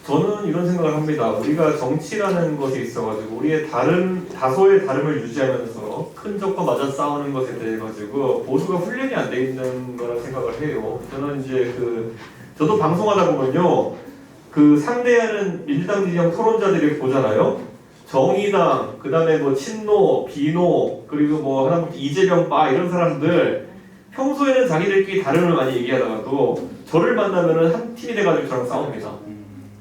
저는 이런 생각을 합니다. 우리가 정치라는 것이 있어가지고 우리의 다소의 다름을 유지하면서 큰 적과 맞아 싸우는 것에 대해 가지고 보수가 훈련이 안 돼 있는 거라 생각을 해요. 저는 이제 저도 방송하다 보면요, 상대하는 민주당 진영 토론자들이 보잖아요. 정의당, 그 다음에 뭐 친노, 비노, 그리고 뭐 하다못해 이재명 빠 이런 사람들 평소에는 자기들끼리 다름을 많이 얘기하다가도 저를 만나면은 한 팀이 돼가지고 저랑 싸웁니다.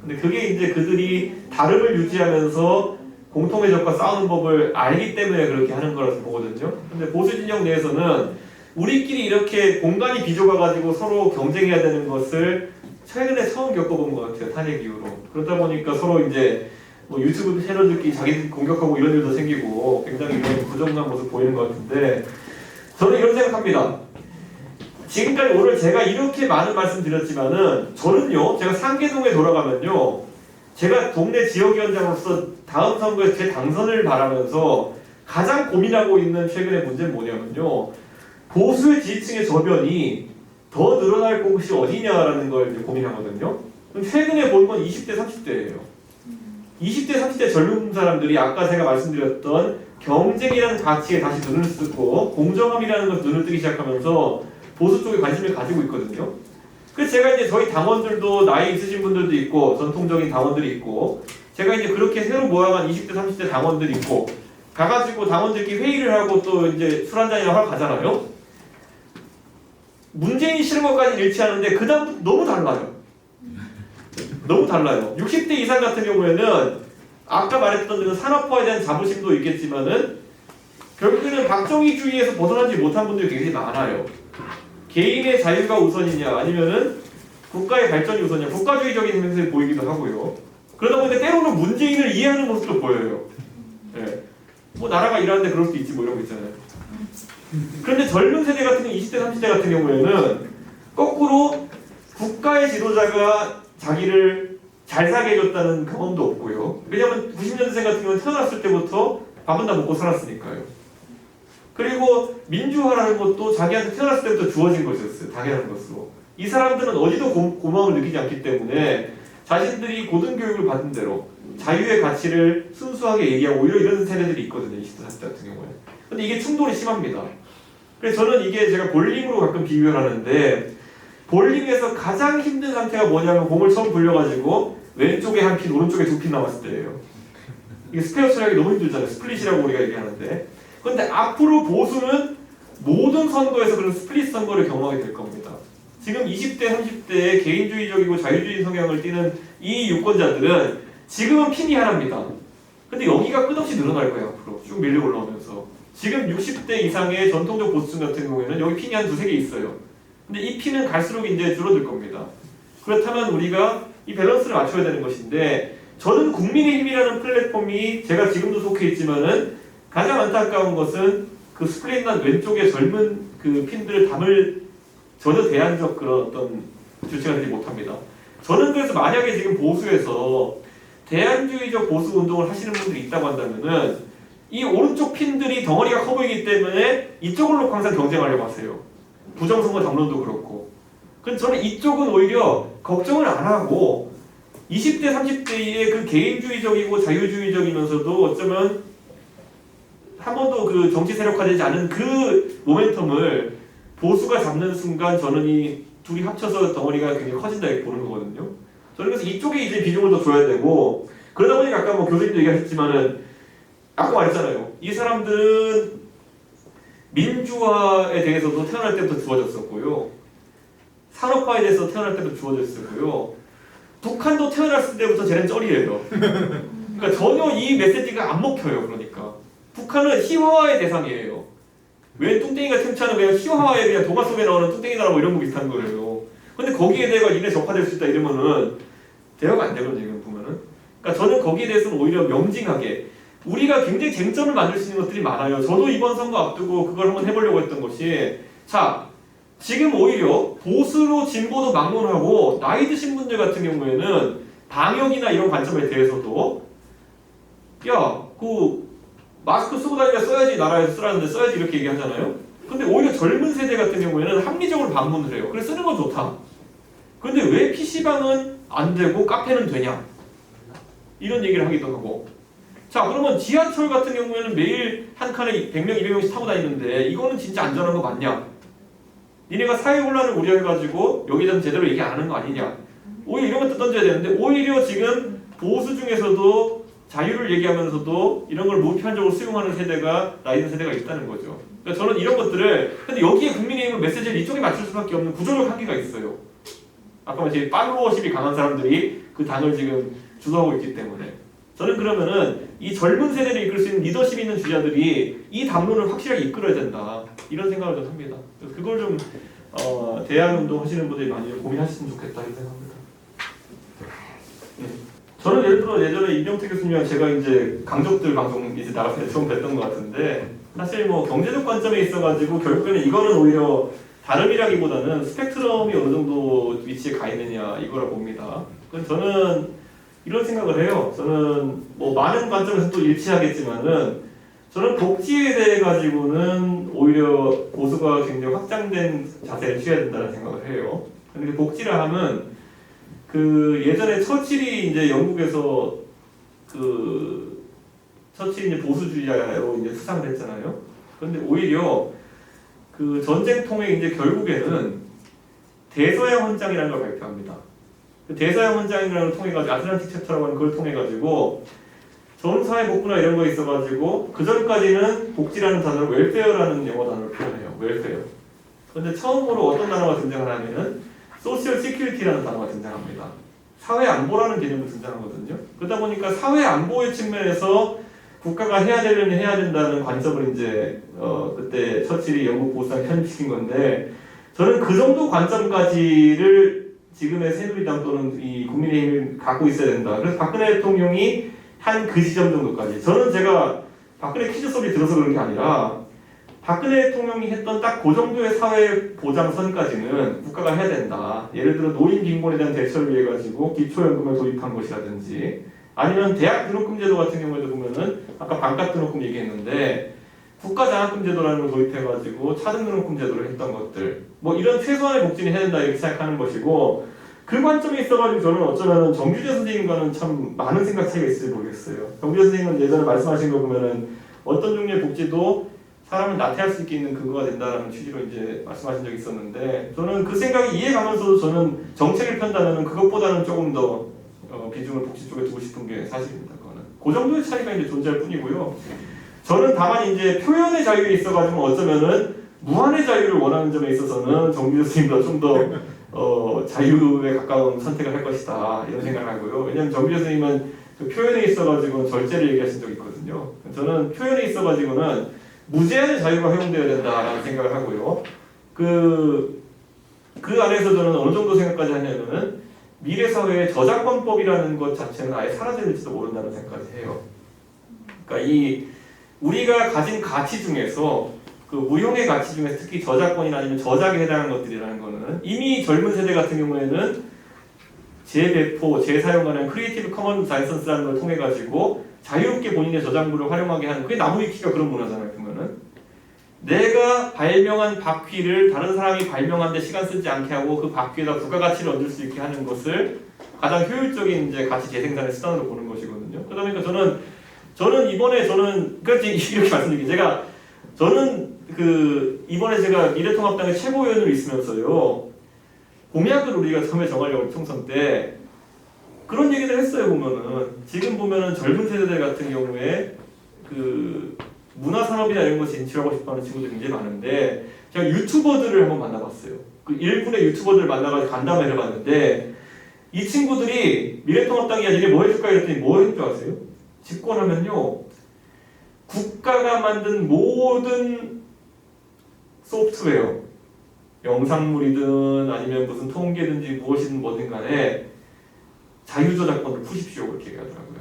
근데 그게 이제 그들이 다름을 유지하면서 공통의 적과 싸우는 법을 알기 때문에 그렇게 하는 거라서 보거든요. 근데 보수 진영 내에서는 우리끼리 이렇게 공간이 비좁아가지고 서로 경쟁해야 되는 것을 최근에 처음 겪어본 것 같아요. 탄핵 이후로. 그러다 보니까 서로 이제 뭐 유튜브 채널들끼리 자기들 공격하고 이런 일도 생기고 굉장히 이런 부정한 모습 보이는 것 같은데, 저는 이런 생각합니다. 지금까지 오늘 제가 이렇게 많은 말씀 드렸지만은 저는요, 제가 상계동에 돌아가면요, 제가 동네 지역위원장으로서 다음 선거에 제 당선을 바라면서 가장 고민하고 있는 최근의 문제는 뭐냐면요, 보수의 지지층의 저변이 더 늘어날 곳이 어디냐라는 걸 이제 고민하거든요. 그럼 최근에 본 건 20대, 30대예요. 20대, 30대 젊은 사람들이 아까 제가 말씀드렸던 경쟁이라는 가치에 다시 눈을 쓰고 공정함이라는 것에 눈을 뜨기 시작하면서 보수 쪽에 관심을 가지고 있거든요. 그래서 제가 이제 저희 당원들도 나이 있으신 분들도 있고 전통적인 당원들이 있고, 제가 이제 그렇게 새로 모아간 20대, 30대 당원들이 있고 가가지고 당원들끼리 회의를 하고 또 이제 술 한잔이나 하러 가잖아요. 문재인이 싫은 것까지는 일치하는데 그 다음부터 너무 달라요. 너무 달라요. 60대 이상 같은 경우에는 아까 말했던 그 산업화에 대한 자부심도 있겠지만은 결국에는 박정희주의에서 벗어나지 못한 분들이 굉장히 많아요. 개인의 자유가 우선이냐 아니면은 국가의 발전이 우선이냐, 국가주의적인 행세를 보이기도 하고요. 그러다 보니까 때로는 문재인을 이해하는 모습도 보여요. 예. 뭐 나라가 일하는데 그럴 수도 있지 뭐 이런 거 있잖아요. 그런데 젊은 세대 같은 경우, 20대, 30대 같은 경우에는 거꾸로 국가의 지도자가 자기를 잘 살게 해줬다는 경험도 없고요. 왜냐하면 90년대생 같은 경우는 태어났을 때부터 밥은 다 먹고 살았으니까요. 그리고 민주화라는 것도 자기한테 태어났을 때부터 주어진 것이었어요. 당연한 것으로. 이 사람들은 어디도 고마움을 느끼지 않기 때문에 자신들이 고등교육을 받은 대로 자유의 가치를 순수하게 얘기하고 오히려 이런 세대들이 있거든요. 20대, 30대 같은 경우에. 근데 이게 충돌이 심합니다. 그래서 저는 이게 제가 볼링으로 가끔 비교를 하는데, 볼링에서 가장 힘든 상태가 뭐냐면 공을 처음 굴려가지고 왼쪽에 한 핀, 오른쪽에 두 핀 남았을 때예요. 이게 스페어 처리하기 너무 힘들잖아요. 스플릿이라고 우리가 얘기하는데. 그런데 앞으로 보수는 모든 선거에서 그런 스플릿 선거를 경험하게 될 겁니다. 지금 20대, 30대의 개인주의적이고 자유주의 성향을 띠는 이 유권자들은 지금은 핀이 하나입니다. 근데 여기가 끝없이 늘어날 거예요. 앞으로 쭉 밀려 올라오면서. 지금 60대 이상의 전통적 보수층 같은 경우에는 여기 핀이 한 두세 개 있어요. 근데 이 핀은 갈수록 이제 줄어들 겁니다. 그렇다면 우리가 이 밸런스를 맞춰야 되는 것인데, 저는 국민의힘이라는 플랫폼이 제가 지금도 속해 있지만은 가장 안타까운 것은 그 스플릿난 왼쪽에 젊은 그 핀들을 담을 전혀 대안적 그런 어떤 주체가 되지 못합니다. 저는 그래서 만약에 지금 보수에서 대안주의적 보수 운동을 하시는 분들이 있다고 한다면은 이 오른쪽 핀들이 덩어리가 커 보이기 때문에 이쪽을 놓고 항상 경쟁하려고 하세요. 부정선거 담론도 그렇고. 그래서 저는 이쪽은 오히려 걱정을 안 하고 20대, 30대의 그 개인주의적이고 자유주의적이면서도 어쩌면 한 번도 그 정치 세력화되지 않은 그 모멘텀을 보수가 잡는 순간 저는 이 둘이 합쳐서 덩어리가 굉장히 커진다 이렇게 보는 거거든요. 저는 그래서 이쪽에 이제 비중을 더 줘야 되고, 그러다 보니까 아까 뭐 교수님도 얘기하셨지만은 아까 말했잖아요. 이 사람들은 민주화에 대해서도 태어날 때부터 주어졌었고요. 산업화에 대해서 태어날 때부터 주어졌었고요. 북한도 태어났을 때부터 쟤는 쩔이에요. 그러니까 전혀 이 메시지가 안 먹혀요. 그러니까 북한은 희화화의 대상이에요. 왜 뚱땡이가 틈차는 그냥 희화화에 그냥 동화 속에 나오는 뚱땡이 나라 뭐 이런 거 비슷한 거예요. 근데 거기에 대해서 이네 적화될 수 있다 이러면은 대화가 안 되거든요. 지금 보면은. 그러니까 저는 거기에 대해서는 오히려 명징하게, 우리가 굉장히 쟁점을 만들 수 있는 것들이 많아요. 저도 이번 선거 앞두고 그걸 한번 해보려고 했던 것이, 자, 지금 오히려 보수로 진보도 막론하고 나이 드신 분들 같은 경우에는 방역이나 이런 관점에 대해서도 야, 그 마스크 쓰고 다니면 써야지, 나라에서 쓰라는데 써야지 이렇게 얘기하잖아요. 근데 오히려 젊은 세대 같은 경우에는 합리적으로 반문을 해요. 그래 쓰는 건 좋다. 근데 왜 PC방은 안 되고 카페는 되냐? 이런 얘기를 하기도 하고. 자, 그러면 지하철 같은 경우에는 매일 한 칸에 100명, 200명씩 타고 다니는데 이거는 진짜 안전한 거 맞냐? 니네가 사회 혼란을 우려해가지고 여기에 대해서 제대로 얘기 안 하는 거 아니냐? 오히려 이런 것도 던져야 되는데 오히려 지금 보수 중에서도 자유를 얘기하면서도 이런 걸 무편적으로 수용하는 세대가 나이든 세대가 있다는 거죠. 그러니까 저는 이런 것들을 근데 여기에 국민의힘은 메시지를 이쪽에 맞출 수밖에 없는 구조적 한계가 있어요. 아까 말했듯이 팔로워십이 강한 사람들이 그 당을 지금 주도하고 있기 때문에 저는 그러면은 이 젊은 세대를 이끌 수 있는 리더십 있는 주자들이 이 담론을 확실하게 이끌어야 된다 이런 생각을 좀 합니다. 그래서 그걸 좀 대안운동 하시는 분들이 많이 고민하셨으면 좋겠다 이런 생각합니다. 저는 예를 들어 예전에 임영택 교수님이랑 제가 이제 강적들 방송 이제 나갔을 때 처음 뵀던 것 같은데 사실 뭐 경제적 관점에 있어가지고 결국에는 이거는 오히려 다름이라기보다는 스펙트럼이 어느 정도 위치에 가 있느냐 이거라 봅니다. 그래서 저는 이런 생각을 해요. 저는 뭐 많은 관점에서 또 일치하겠지만은 저는 복지에 대해 가지고는 오히려 보수가 굉장히 확장된 자세를 취해야 된다는 생각을 해요. 근데 복지라 하면 그 예전에 처칠이 이제 영국에서 그 처칠이 이제 보수주의자로 이제 수상을 했잖아요. 그런데 오히려 그 전쟁 통해 이제 결국에는 대서양 헌장이라는 걸 발표합니다. 그 대서양 헌장이라는 걸 통해 가지고 아틀란틱 챕터라고 하는 걸 통해 가지고 전사회 복구나 이런 거 있어 가지고 그 전까지는 복지라는 단어를 웰페어라는 영어 단어를 표현해요. 웰페어. 그런데 처음으로 어떤 단어가 등장을 하면은 소셜 시큐리티라는 단어가 등장합니다. 사회 안보라는 개념도 등장하거든요. 그러다 보니까 사회 안보의 측면에서 국가가 해야 되려면 해야 된다는 관점을 이제 그때 처칠이 영국 보수당에 편입시킨 건데 저는 그 정도 관점까지를 지금의 새누리당 또는 이 국민의힘이 갖고 있어야 된다. 그래서 박근혜 대통령이 한 그 지점 정도까지 저는 제가 박근혜 퀴즈 소리 들어서 그런 게 아니라 박근혜 대통령이 했던 딱 그 정도의 사회 보장 선까지는 국가가 해야 된다. 예를 들어 노인 빈곤에 대한 대처를 위해 가지고 기초연금을 도입한 것이라든지 아니면 대학 등록금 제도 같은 경우에도 보면은 아까 반값 등록금 얘기했는데 국가 장학금 제도라는 걸 도입해 가지고 차등 등록금 제도를 했던 것들 뭐 이런 최소한의 복지는 해야 된다 이렇게 생각하는 것이고 그 관점에 있어가지고 저는 어쩌면 정규재 선생님과는 참 많은 생각 차이가 있을지 모르겠어요. 정규재 선생님은 예전에 말씀하신 거 보면은 어떤 종류의 복지도 사람을 나태할 수 있는 근거가 된다는 취지로 이제 말씀하신 적이 있었는데 저는 그 생각이 이해가면서도 저는 정책을 편다면 그것보다는 조금 더 비중을 복지 쪽에 두고 싶은 게 사실입니다. 그거는 그 정도의 차이가 이제 존재할 뿐이고요. 저는 다만 이제 표현의 자유에 있어가지고 어쩌면은 무한의 자유를 원하는 점에 있어서는 정규재 선생님보다 좀 더 자유에 가까운 선택을 할 것이다 이런 생각을 하고요. 왜냐하면 정규재 선생님은 그 표현에 있어가지고 절제를 얘기하신 적이 있거든요. 저는 표현에 있어가지고는 무제한의 자유가 허용되어야 된다라는 생각을 하고요. 그 안에서 저는 어느 정도 생각까지 하냐면은 미래 사회의 저작권법이라는 것 자체는 아예 사라질지도 모른다는 생각까지 해요. 그러니까 이 우리가 가진 가치 중에서 그 무형의 가치 중에 특히 저작권이나 아니면 저작에 해당하는 것들이라는 거는 이미 젊은 세대 같은 경우에는 재배포, 재사용하는 크리에이티브 커먼 라이선스라는 걸 통해 가지고 자유롭게 본인의 저작물을 활용하게 하는 그게 나무위키가 그런 문화잖아요. 보면은 내가 발명한 바퀴를 다른 사람이 발명하는데 시간 쓰지 않게 하고 그 바퀴에다 부가가치를 얻을 수 있게 하는 것을 가장 효율적인 이제 가치 재생산의 수단으로 보는 것이거든요. 그러다 보니까 저는 이번에 그렇지 이렇게 말씀드릴게요. 저는 그 이번에 제가 미래통합당의 최고위원으로 있으면서요 공약을 우리가 처음에 정하려고 총선 때 그런 얘기를 했어요. 보면은 지금 보면은 젊은 세대들 같은 경우에 그 문화산업이나 이런 거 진출하고 싶어하는 친구들이 굉장히 많은데 제가 유튜버들을 한번 만나봤어요. 그 일본의 유튜버들을 만나가지고 간담회를 해봤는데 이 친구들이 미래통합당이 니네 뭐 해줄까 이랬더니 뭐 해줄 줄 아세요? 집권하면요 국가가 만든 모든 소프트웨어 영상물이든 아니면 무슨 통계든지 무엇이든 뭐든 간에 자유저작권을 푸십시오 그렇게 얘기하더라고요.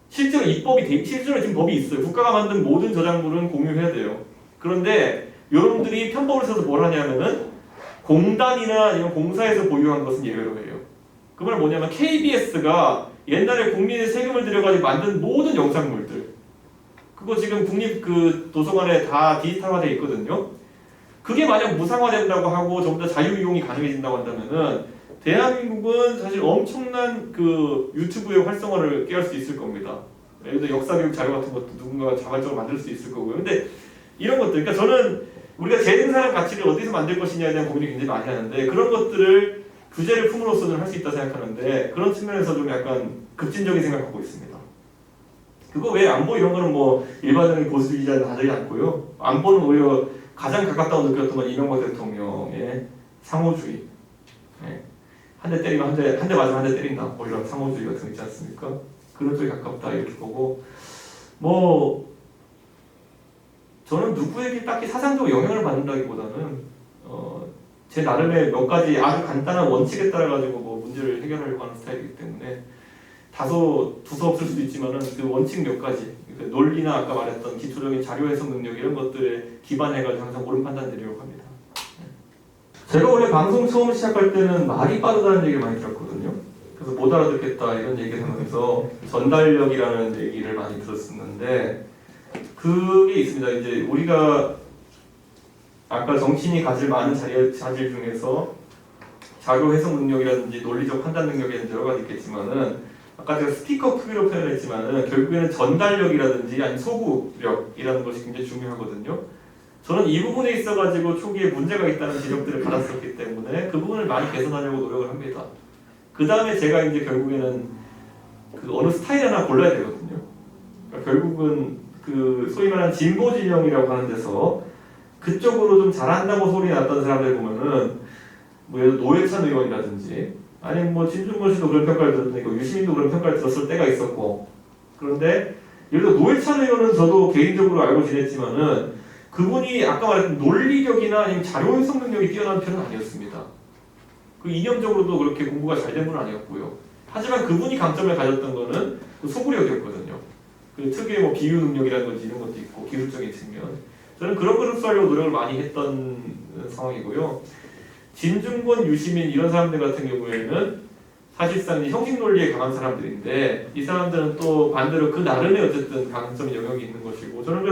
실제로 지금 법이 있어요. 국가가 만든 모든 저작물은 공유해야 돼요. 그런데 여러분들이 편법을 써서 뭘 하냐면은 공단이나 이런 공사에서 보유한 것은 예외로 해요. 그 말은 뭐냐면 KBS가 옛날에 국민의 세금을 들여가지고 만든 모든 영상물들 그거 지금 국립 그 도서관에 다 디지털화되어 있거든요. 그게 만약 무상화된다고 하고 전부 다 자유 이용이 가능해진다고 한다면은 대한민국은 사실 엄청난 그 유튜브의 활성화를 꾀할 수 있을 겁니다. 예를 들어 역사교육 자료 같은 것도 누군가가 자발적으로 만들 수 있을 거고요. 근데 이런 것들, 그러니까 저는 우리가 재능사랑 가치를 어디서 만들 것이냐에 대한 고민을 굉장히 많이 하는데 그런 것들을 규제를 품으로써는 할 수 있다 생각하는데 그런 측면에서 좀 약간 급진적인 생각을 갖고 있습니다. 그거 외에 안보 이런 거는 뭐 일반적인 보수주의자는 하지 않고요. 안보는 오히려 가장 가깝다고 느꼈던 건 이명박 대통령의 상호주의. 네. 한 대 때리면 한 대 맞으면 한 대 때린다. 뭐 이런 상호주의 같은 거 있지 않습니까? 그런 쪽에 가깝다 이렇게 보고 뭐 저는 누구에게 딱히 사상적 영향을 받는다기보다는 제 나름의 몇 가지 아주 간단한 원칙에 따라 가지고 뭐 문제를 해결하려고 하는 스타일이기 때문에 다소 두서없을 수도 있지만은 그 원칙 몇 가지 논리나 아까 말했던 기초적인 자료 해석 능력 이런 것들에 기반해가지고 항상 옳은 판단 내리려고 합니다. 제가 원래 방송 처음 시작할 때는 말이 빠르다는 얘기를 많이 들었거든요. 그래서 못 알아듣겠다 이런 얘기를 하면서 전달력이라는 얘기를 많이 들었었는데 그게 있습니다. 이제 우리가 아까 정치인이 가질 많은 자질 중에서 자료 해석 능력이라든지 논리적 판단 능력에는 여러 가지 있겠지만은 아까 제가 스피커 크기로 표현했지만은 결국에는 전달력이라든지 아니면 소구력이라는 것이 굉장히 중요하거든요. 저는 이 부분에 있어가지고 초기에 문제가 있다는 지적들을 받았었기 때문에 그 부분을 많이 개선하려고 노력을 합니다. 그 다음에 제가 이제 결국에는 그 어느 스타일 하나 골라야 되거든요. 그러니까 결국은 그 소위 말하는 진보 진영이라고 하는 데서 그쪽으로 좀 잘한다고 소리 났던 사람들 보면은 뭐 예를 들어 노회찬 의원이라든지 아니면 뭐 진중권 씨도 그런 평가를 들었는데 유시민도 그런 평가를 들었을 때가 있었고 그런데 예를 들어 노회찬 의원은 저도 개인적으로 알고 지냈지만은 그분이 아까 말했던 논리력이나 아니면 자료 해석 능력이 뛰어난 편은 아니었습니다. 그 이념적으로도 그렇게 공부가 잘 된 분은 아니었고요. 하지만 그분이 강점을 가졌던 거는 그 소구력이었거든요. 그 특유의 뭐 비유 능력이라는 건지 이런 것도 있고 기술적인 측면. 저는 그런 걸 흡수하려고 노력을 많이 했던 상황이고요. 진중권, 유시민 이런 사람들 같은 경우에는 사실상 형식 논리에 강한 사람들인데 이 사람들은 또 반대로 그 나름의 어쨌든 강점 영역이 있는 것이고 저는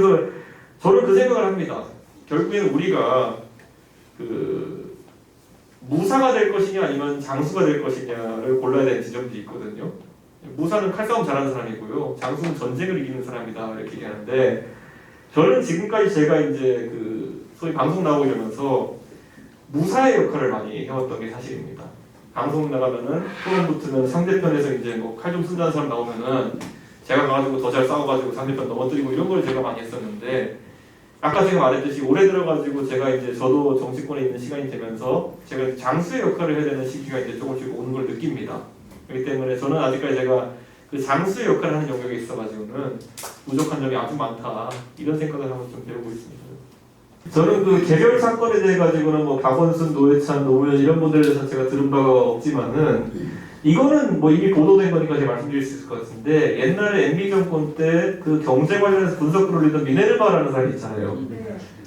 그 생각을 합니다. 결국에는 우리가 그 무사가 될 것이냐 아니면 장수가 될 것이냐를 골라야 되는 지점도 있거든요. 무사는 칼싸움 잘하는 사람이고요. 장수는 전쟁을 이기는 사람이다 이렇게 얘기하는데 저는 지금까지 제가 이제 그 소위 방송 나오고 이러면서 무사의 역할을 많이 해왔던 게 사실입니다. 방송 나가면은 토론 붙으면 상대편에서 이제 뭐 칼 좀 쓴다는 사람 나오면은 제가 가가지고 더 잘 싸워가지고 상대편 넘어뜨리고 이런 걸 제가 많이 했었는데 아까 제가 말했듯이 올해 들어가지고 제가 이제 저도 정치권에 있는 시간이 되면서 제가 장수의 역할을 해야 되는 시기가 이제 조금씩 오는 걸 느낍니다. 그렇기 때문에 저는 아직까지 제가 그 장수의 역할을 하는 영역에 있어가지고는 부족한 점이 아주 많다 이런 생각을 하고 좀 배우고 있습니다. 저는 그 개별 사건에 대해 가지고는 뭐 박원순, 노회찬, 노무현 이런 분들에 대해서 제가 들은 바가 없지만은 이거는 뭐 이미 보도된 거니까 제가 말씀드릴 수 있을 것 같은데 옛날에 MB 정권 때 그 경제 관련해서 분석을 올리던 미네르바라는 사람이 있잖아요.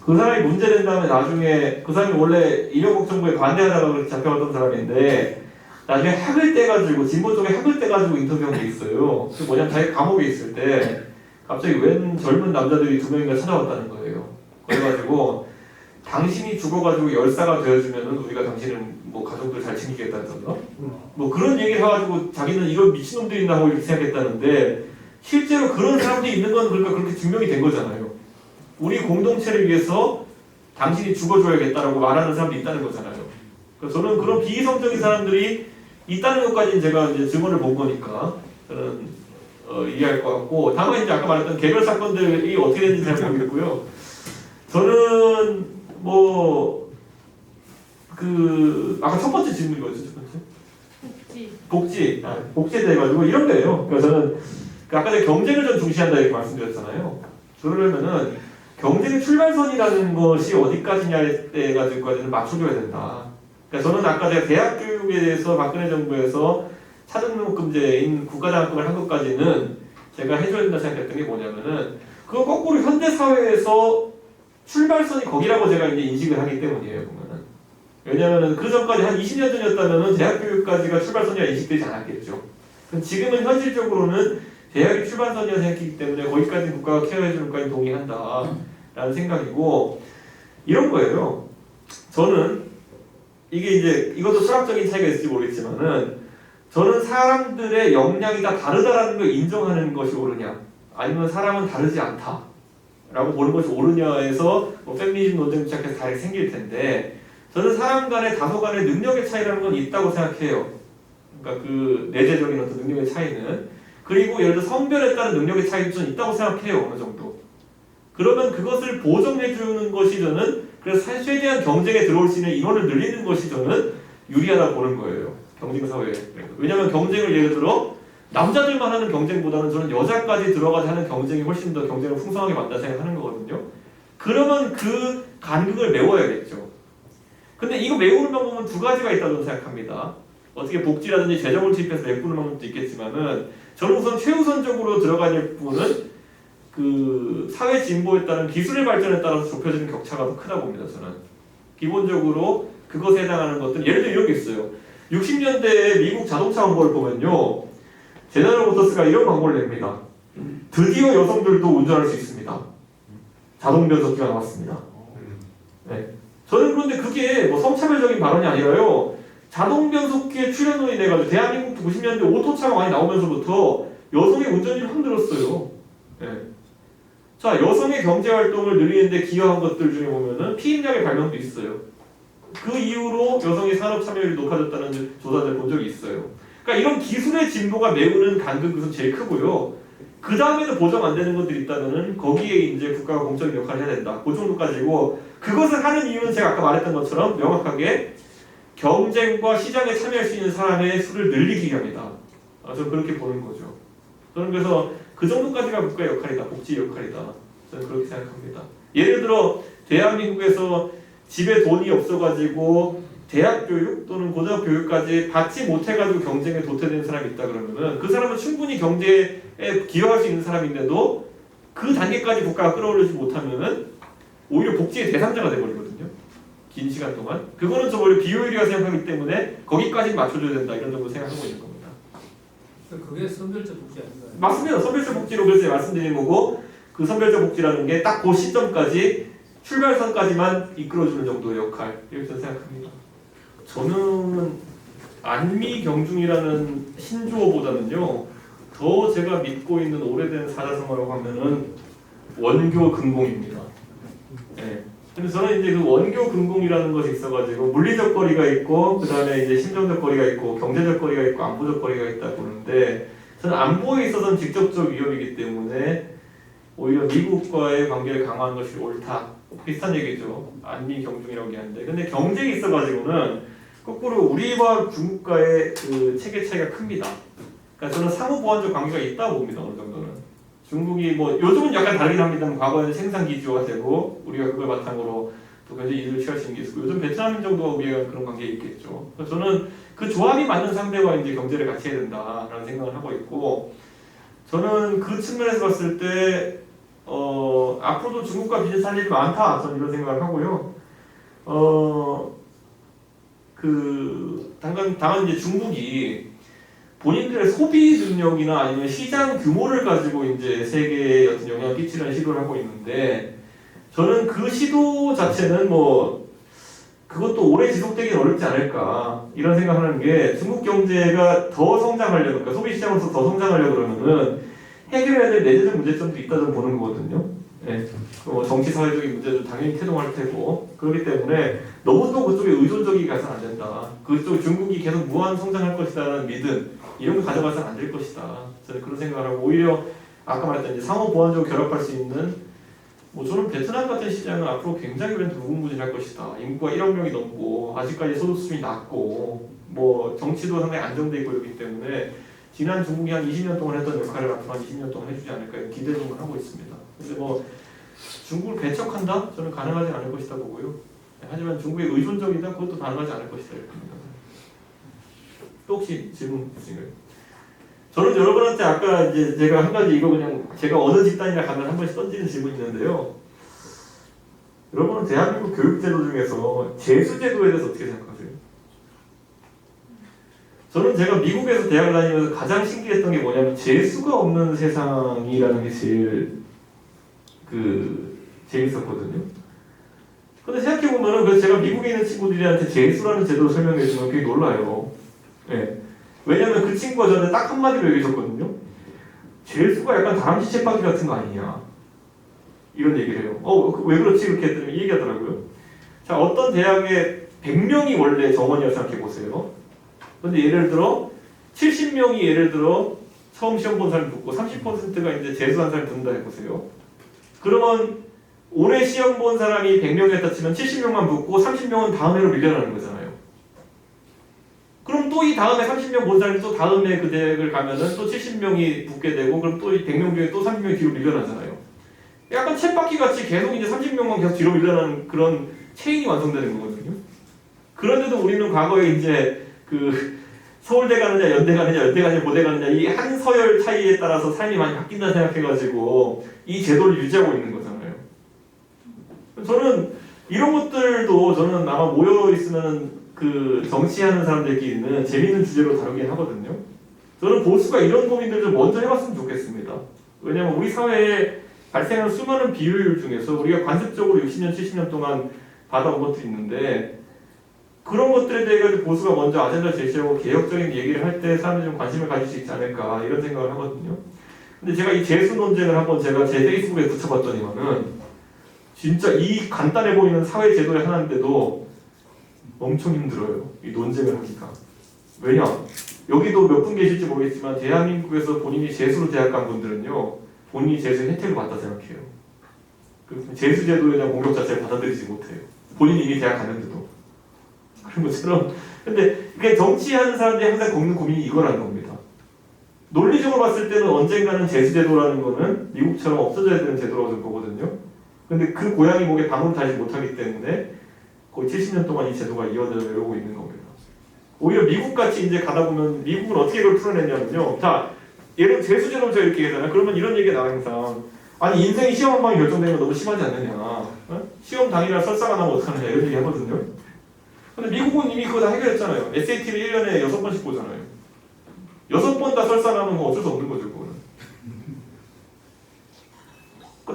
그 사람이 문제된 다음에 나중에 그 사람이 원래 이명박 정부에 반대하다가 그렇게 잡혀갔던 사람인데 나중에 학을 떼가지고 진보 쪽에 학을 떼가지고 인터뷰한 게 있어요. 그게 뭐냐면 자기 감옥에 있을 때 갑자기 웬 젊은 남자들이 2명인가 찾아왔다는 거예요. 그래가지고 당신이 죽어가지고 열사가 되어주면은 우리가 당신을 뭐 가족들 잘 챙기겠다던가 뭐 그런 얘기를 해가지고 자기는 이런 미친놈들이 있나 하고 이렇게 생각했다는데 실제로 그런 사람들이 있는 건 그러니까 그렇게 증명이 된 거잖아요. 우리 공동체를 위해서 당신이 죽어줘야겠다라고 말하는 사람들이 있다는 거잖아요. 그래서 저는 그런 비이성적인 사람들이 있다는 것까지 제가 이제 증언을 본 거니까 저는 이해할 것 같고 다만 이제 아까 말했던 개별 사건들이 어떻게 되는지 잘 모르겠고요. 저는 뭐 그 아까 첫 번째 질문이 뭐였죠? 첫 번째? 복지에 대해 가지고 이런 거예요. 그러니까 저는 아까 제가 경쟁을 좀 중시한다 이렇게 말씀드렸잖아요. 그러려면은 경쟁의 출발선이라는 것이 어디까지냐에 대해 가지고까지는 맞춰줘야 된다. 그러니까 저는 아까 제가 대학 교육에 대해서 박근혜 정부에서 차등록금제인 국가장학금을 한 것까지는 제가 해줘야 된다 생각했던 게 뭐냐면은 그거 거꾸로 현대 사회에서 출발선이 거기라고 제가 이제 인식을 하기 때문이에요. 보면은 왜냐하면은 그 전까지 한 20년 전이었다면은 대학 교육까지가 출발선이라 인식되지 않았겠죠. 지금은 현실적으로는 대학이 출발선이라 생각했기 때문에 거기까지 국가가 케어해주는 것까지 동의한다라는 생각이고 이런 거예요. 저는 이게 이제 이것도 수학적인 차이가 있을지 모르겠지만은 저는 사람들의 역량이 다 다르다라는 걸 인정하는 것이 옳으냐 아니면 사람은 다르지 않다 라고 보는 것이 옳으냐에서 뭐 페미니즘 논쟁 시작해서 다르게 생길 텐데 저는 사람 간의 다소 간의 능력의 차이라는 건 있다고 생각해요. 그러니까 그 내재적인 어떤 능력의 차이는 그리고 예를 들어 성별에 따른 능력의 차이도 좀 있다고 생각해요. 어느 정도. 그러면 그것을 보정해 주는 것이 저는 그래서 최대한 경쟁에 들어올 수 있는 인원을 늘리는 것이 저는 유리하다고 보는 거예요. 경쟁 사회에. 왜냐하면 경쟁을 예를 들어 남자들만 하는 경쟁보다는 저는 여자까지 들어가서 하는 경쟁이 훨씬 더 경쟁을 풍성하게 만든다 생각하는 거거든요. 그러면 그 간극을 메워야겠죠. 근데 이거 메우는 방법은 두 가지가 있다고 생각합니다. 어떻게 복지라든지 재정을 투입해서 메꾸는 방법도 있겠지만은 저는 우선 최우선적으로 들어가야 될 부분은 그 사회 진보에 따른 기술의 발전에 따라서 좁혀지는 격차가 더 크다고 봅니다. 저는 기본적으로 그것에 해당하는 것들 예를 들어 이런 게 있어요. 60년대 미국 자동차 광고를 보면요. 제너럴 모터스가 이런 광고를 냅니다. 드디어 여성들도 운전할 수 있습니다. 자동 변속기가 나왔습니다. 네. 저는 그런데 그게 뭐 성차별적인 발언이 아니라요. 자동 변속기의 출현으로 인해 가지고 대한민국 90년대 오토차가 많이 나오면서부터 여성의 운전율이 확 늘었어요. 네. 자, 여성의 경제 활동을 늘리는데 기여한 것들 중에 보면은 피임약의 발명도 있어요. 그 이후로 여성의 산업 참여율이 높아졌다는 조사들 본 적이 있어요. 그러니까 이런 기술의 진보가 메우는 간극은 제일 크고요. 그 다음에도 보정 안 되는 것들이 있다면은 거기에 이제 국가가 공적인 역할을 해야 된다. 그 정도까지고 그것을 하는 이유는 제가 아까 말했던 것처럼 명확하게 경쟁과 시장에 참여할 수 있는 사람의 수를 늘리기 위함이다. 저는 그렇게 보는 거죠. 저는 그래서 그 정도까지가 국가의 역할이다. 복지의 역할이다. 저는 그렇게 생각합니다. 예를 들어 대한민국에서 집에 돈이 없어가지고 대학 교육 또는 고등학교 교육까지 받지 못해가지고 경쟁에 도태되는 사람이 있다 그러면은 그 사람은 충분히 경제에 기여할 수 있는 사람인데도 그 단계까지 국가가 끌어올리지 못하면은 오히려 복지의 대상자가 돼버리거든요. 긴 시간 동안. 그거는 좀 오히려 비효율이라고 생각하기 때문에 거기까지 맞춰줘야 된다 이런 정도 생각하고 있는 겁니다. 그게 선별적 복지 아닌가요? 맞습니다. 선별적 복지로 그래서 말씀드린 거고 그 선별적 복지라는 게 딱 그 시점까지 출발선까지만 이끌어주는 정도의 역할 이렇게 저는 생각합니다. 저는 안미경중이라는 신조어보다는요 더 제가 믿고 있는 오래된 사자성어라고 하면은 원교근공입니다. 네. 그래서 저는 이제 그 원교근공이라는 것이 있어가지고 물리적 거리가 있고 그 다음에 이제 심정적 거리가 있고 경제적 거리가 있고 안보적 거리가 있다 보는데 저는 안보에 있어서는 직접적 위협이기 때문에 오히려 미국과의 관계를 강화하는 것이 옳다. 비슷한 얘기죠. 안미경중이라고 얘기하는데 근데 경쟁이 있어가지고는 거꾸로 우리와 중국과의 그 체계 차이가 큽니다. 그러니까 저는 상호보완적 관계가 있다고 봅니다. 어느 정도는. 중국이 뭐 요즘은 약간 다르긴 합니다만 과거에는 생산 기지가 되고 우리가 그걸 바탕으로 또 굉장히 이득을 취할 수 있는 게 있고 요즘 베트남 정도가 우리가 그런 관계에 있겠죠. 그래서 저는 그 조합이 맞는 상대와 이제 경제를 같이 해야 된다라는 생각을 하고 있고 저는 그 측면에서 봤을 때 앞으로도 중국과 비슷한 일이 많다. 저는 이런 생각을 하고요. 다만 이제 중국이 본인들의 소비 능력이나 아니면 시장 규모를 가지고 이제 세계에 어떤 영향을 끼치려는 시도를 하고 있는데 저는 그 시도 자체는 뭐 그것도 오래 지속되기는 어렵지 않을까 이런 생각하는 게 중국 경제가 더 성장하려고 그러니까 소비 시장으로서 더 성장하려고 그러면은 해결해야 될 내재적 문제점도 있다 좀 보는 거거든요. 네. 정치 사회적인 문제도 당연히 태동할 테고 그렇기 때문에 너무 또 그쪽에 의존적이게 가서는 안 된다. 그쪽 중국이 계속 무한 성장할 것이다라는 믿음 이런 거 가져가서는 안 될 것이다. 저는 그런 생각을 하고 오히려 아까 말했던 이제 상호 보완적으로 결합할 수 있는 뭐 저는 베트남 같은 시장은 앞으로 굉장히 무궁무진할 것이다. 인구가 1억 명이 넘고 아직까지 소득 수준이 낮고 뭐 정치도 상당히 안정돼 있고 이렇기 때문에 지난 중국이 한 20년 동안 했던 역할을 앞으로 한 20년 동안 해주지 않을까 이런 기대 좀 하고 있습니다. 근데 뭐 중국을 배척한다? 저는 가능하지 않을 것이다 보고요. 하지만 중국에 의존적이다? 그것도 가능하지 않을 것이다 이렇게 봅니다. 또 혹시 질문 있으신가요? 저는 여러분한테 아까 이제 제가 한 가지 이거 그냥 제가 어느 집단이나 가면 한 번씩 던지는 질문이 있는데요. 여러분은 대한민국 교육제도 중에서 재수제도에 대해서 어떻게 생각하세요? 저는 제가 미국에서 대학을 다니면서 가장 신기했던 게 뭐냐면 재수가 없는 세상이라는 게 제일 재밌었거든요. 근데 생각해보면은 그래서 제가 미국에 있는 친구들한테 재수라는 제도를 설명해주면 그게 놀라요. 예. 왜냐면 그 친구가 저한테 딱 한마디로 얘기하셨거든요. 재수가 약간 다람쥐 쳇바퀴 같은 거 아니냐. 이런 얘기를 해요. 왜 그렇지? 이렇게 했더니 얘기하더라고요. 자, 어떤 대학에 100명이 원래 정원이라고 생각해보세요. 근데 예를 들어 70명이 예를 들어 처음 시험 본 사람이 붙고 30%가 이제 재수한 사람이 붙는다 해보세요. 그러면 올해 시험 본 사람이 100명이었다 치면 70명만 붙고 30명은 다음 해로 밀려나는 거잖아요. 그럼 또 이 다음에 30명 본 사람이 또 다음에 그 대학을 가면은 또 70명이 붙게 되고 그럼 또 이 100명 중에 또 30명이 뒤로 밀려나잖아요. 약간 쳇바퀴 같이 계속 이제 30명만 계속 뒤로 밀려나는 그런 체인이 완성되는 거거든요. 그런데도 우리는 과거에 이제 그 서울대 가느냐 연대 가느냐 연대 가느냐 고대 가느냐 이 한 서열 차이에 따라서 삶이 많이 바뀐다 생각해가지고 이 제도를 유지하고 있는 거잖아요. 저는 이런 것들도 저는 아마 모여 있으면 그 정치하는 사람들끼리는 재밌는 주제로 다루긴 하거든요. 저는 보수가 이런 고민들을 좀 먼저 해봤으면 좋겠습니다. 왜냐하면 우리 사회에 발생하는 수많은 비효율 중에서 우리가 관습적으로 60년, 70년 동안 받아온 것들이 있는데 그런 것들에 대해 가지고 보수가 먼저 아젠다를 제시하고 개혁적인 얘기를 할 때 사람들이 좀 관심을 가질 수 있지 않을까 이런 생각을 하거든요. 근데 제가 이 재수 논쟁을 한번 제가 제 페이스북에 붙여봤더니만은 진짜 이 간단해 보이는 사회 제도의 하나인데도 엄청 힘들어요. 이 논쟁을 하기가. 왜냐? 여기도 몇 분 계실지 모르겠지만 대한민국에서 본인이 재수로 대학 간 분들은요. 본인이 재수 혜택을 받다 생각해요. 그 재수 제도에 대한 공격 자체를 받아들이지 못해요. 본인이 이미 대학 갔는데도. 그런 것처럼. 근데 그게 정치하는 사람들이 항상 겪는 고민이 이거라는 겁니다. 논리적으로 봤을 때는 언젠가는 재수 제도라는 거는 미국처럼 없어져야 되는 제도라고 저는 보거든요. 근데 그 고양이 목에 방울을 달지 못하기 때문에 거의 70년 동안 이 제도가 이어져 오고 있는 겁니다. 오히려 미국같이 이제 가다 보면 미국은 어떻게 그걸 풀어냈냐면요. 자, 예를 들어 재수제도를 제가 이렇게 얘기하잖아요. 그러면 이런 얘기가 나와요 항상. 아니 인생이 시험 한 방에 결정되는 건 너무 심하지 않느냐. 어? 시험 당일날 설사가 나면 어떡하느냐 이런 얘기 하거든요. 근데 미국은 이미 그거 다 해결했잖아요. SAT를 1년에 6번씩 보잖아요. 6번 다 설사 나면 어쩔 수 없는 거죠 그거는.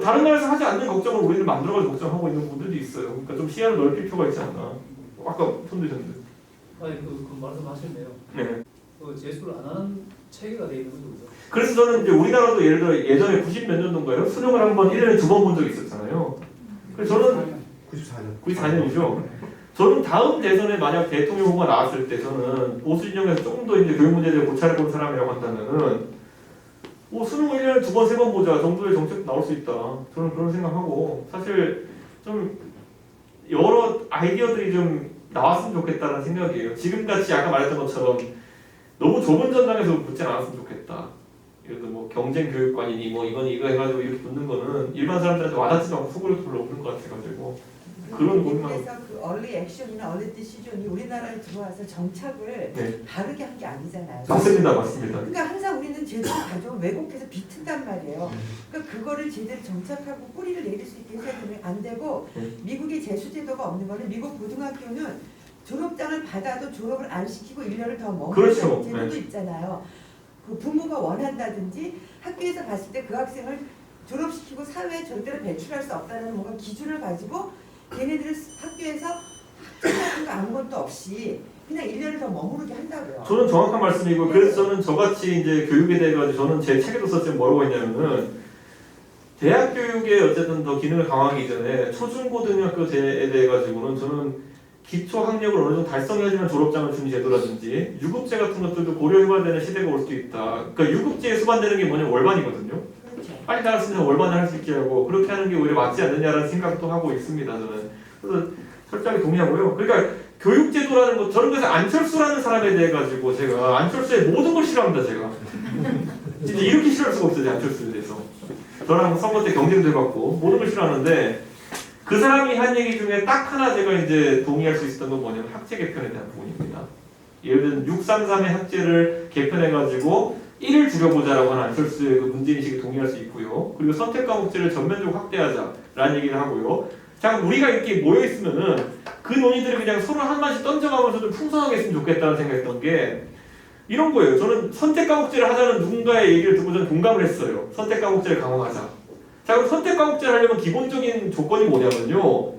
다른 나라에서 하지 않는 걱정을 우리는 만들어가지고 걱정하고 있는 분들도 있어요. 그러니까 좀 시야를 넓힐 필요가 있지 않나. 아까 손 드셨는데. 아니 그 말씀하셨네요. 네. 그 재수를 안 하는 체계가 돼 있는 거죠. 그래서 저는 이제 우리나라도 예를 들어 예전에 90 몇 년도인가요? 수능을 한번 1년에 2번 본 적이 있었잖아요. 그래서 저는 94년이죠. 저는 다음 대선에 만약 대통령 후보가 나왔을 때 저는 보수 진영에서 조금 더 이제 교육 문제에 대해 고찰을 본 사람이라고 한다면은 수능을 1년에 2번, 3번 보자 정도의 정책 나올 수 있다. 저는 그런 생각하고 사실 좀 여러 아이디어들이 좀 나왔으면 좋겠다는 생각이에요. 지금같이 아까 말했던 것처럼 너무 좁은 전장에서 붙지 않았으면 좋겠다. 예를 들어 뭐 경쟁 교육관이니 뭐 이거 해가지고 이렇게 붙는 거는 일반 사람들한테 와닿지도 않고 속을 별로 없는 것 같아가지고 그런 고민만. 그래서 그 얼리 액션이나 얼리 디시전이 우리나라에 들어와서 정착을 네. 바르게 한 게 아니잖아요. 맞습니다, 맞습니다. 그러니까 항상 우리는 제대로 가져온 왜곡해서 비튼단 말이에요. 그러니까 그거를 제대로 정착하고 뿌리를 내릴 수 있게 해야 되면 안 되고 미국의 재수제도가 없는 거는 미국 고등학교는 졸업장을 받아도 졸업을 안 시키고 1년을 더 머무르는 그렇죠. 제도도 있잖아요. 그 부모가 원한다든지 학교에서 봤을 때 그 학생을 졸업시키고 사회에 절대로 배출할 수 없다는 뭔가 기준을 가지고 걔네들을 학교에서 학점 같은 거 아무것도 없이 그냥 1년을 더 머무르게 한다고요. 저는 정확한 말씀이고 그래서 저는 저같이 이제 교육에 대해 가지고 저는 제 책에도 썼지만 뭐라고 했냐면은 대학 교육에 어쨌든 더 기능을 강화하기 전에 초중고등학교에 대해 가지고는 저는 기초 학력을 어느 정도 달성해야지만 졸업장을 주는 제도라든지 유급제 같은 것들도 고려해봐야 되는 시대가 올 수도 있다. 그러니까 유급제에 수반되는 게 뭐냐면 월반이거든요. 그렇죠. 빨리 나갔으면 월반을 할 수 있게 하고 그렇게 하는 게 오히려 맞지 않느냐라는 생각도 하고 있습니다. 저는 그래서 철저하게 동의하고요. 그러니까 교육제도라는 거 저런 것에 안철수라는 사람에 대해 가지고 제가 안철수의 모든 걸 싫어합니다. 제가 진짜 이렇게 싫어할 수가 없어요. 안철수에 대해서 저랑 선거 때 경쟁도 해봤고 모든 걸 싫어하는데 그 사람이 한 얘기 중에 딱 하나 제가 이제 동의할 수 있었던 건 뭐냐면 학제 개편에 대한 부분입니다. 예를 들면 633의 학제를 개편해가지고 1을 줄여보자라고 하는 안철수의 그 문제인식에 동의할 수 있고요. 그리고 선택과목제를 전면적으로 확대하자라는 얘기를 하고요. 자, 우리가 이렇게 모여있으면은 그 논의들을 그냥 서로 한 마디씩 던져가면서 좀 풍성하게 했으면 좋겠다는 생각했던 게 이런 거예요. 저는 선택과목제를 하자는 누군가의 얘기를 듣고 저는 공감을 했어요. 선택과목제를 강화하자. 자, 그럼 선택과목제를 하려면 기본적인 조건이 뭐냐면요.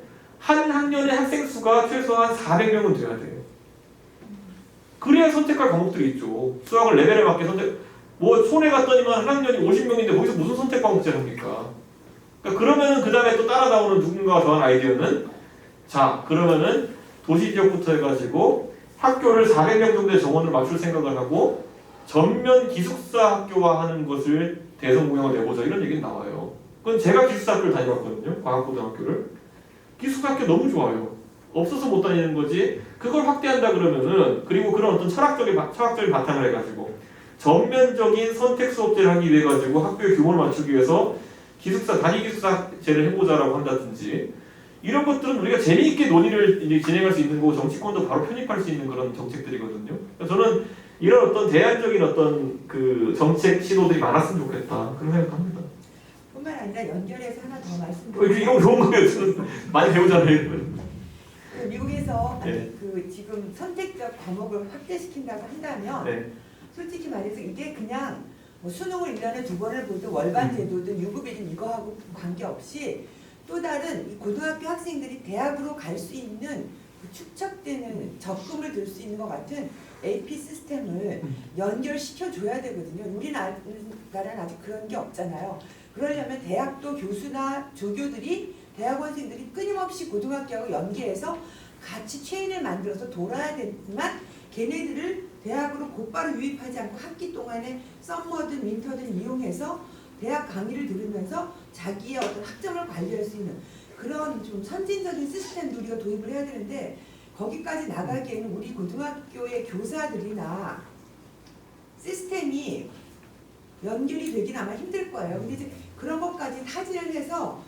한 학년의 학생 수가 최소한 400명은 돼야 돼요. 그래야 선택할 과목들이 있죠. 수학을 레벨에 맞게 선택, 뭐 손해 갔더니만 한 학년이 50명인데 거기서 무슨 선택 과목제를 합니까? 그러니까 그러면은 그 다음에 또 따라 나오는 누군가가 더한 아이디어는 자 그러면은 도시 지역부터 해가지고 학교를 400명 정도의 정원을 맞출 생각을 하고 전면 기숙사 학교화하는 것을 대선 공약을 내보자 이런 얘기는 나와요. 그건 제가 기숙사 학교를 다녀왔거든요. 과학고등학교를. 기숙사 학교 너무 좋아요. 없어서 못 다니는 거지. 그걸 확대한다 그러면은 그리고 그런 어떤 철학적인 바탕을 해가지고 전면적인 선택 수업제를 하기 위해 가지고 학교의 규모를 맞추기 위해서 단위 기숙사제를 해보자라고 한다든지 이런 것들은 우리가 재미있게 논의를 이제 진행할 수 있는 거고 정치권도 바로 편입할 수 있는 그런 정책들이거든요. 그래서 저는 이런 어떤 대안적인 어떤 그 정책 시도들이 많았으면 좋겠다 그런 생각합니다. 뿐만 아니라 연결해서 하나 더 이거 말씀드리면 좋은 거예요. 저는 많이 배우잖아요. 그 미국에서 네. 그 지금 선택적 과목을 확대시킨다고 한다면 네. 솔직히 말해서 이게 그냥 뭐 수능을 1년에 2번을 보든 월반 제도든 유급이든 이거하고 관계없이 또 다른 이 고등학교 학생들이 대학으로 갈 수 있는 그 축적되는 적금을 들 수 있는 것 같은 AP 시스템을 연결시켜 줘야 되거든요. 우리나라는 아직 그런 게 없잖아요. 그러려면 대학도 교수나 조교들이 대학원생들이 끊임없이 고등학교하고 연계해서 같이 체인을 만들어서 돌아야 되지만 걔네들을 대학으로 곧바로 유입하지 않고 학기 동안에 썸머든 윈터든 이용해서 대학 강의를 들으면서 자기의 어떤 학점을 관리할 수 있는 그런 좀 선진적인 시스템도 우리가 도입을 해야 되는데 거기까지 나가기에는 우리 고등학교의 교사들이나 시스템이 연결이 되긴 아마 힘들 거예요. 근데 이제 그런 것까지 타진을 해서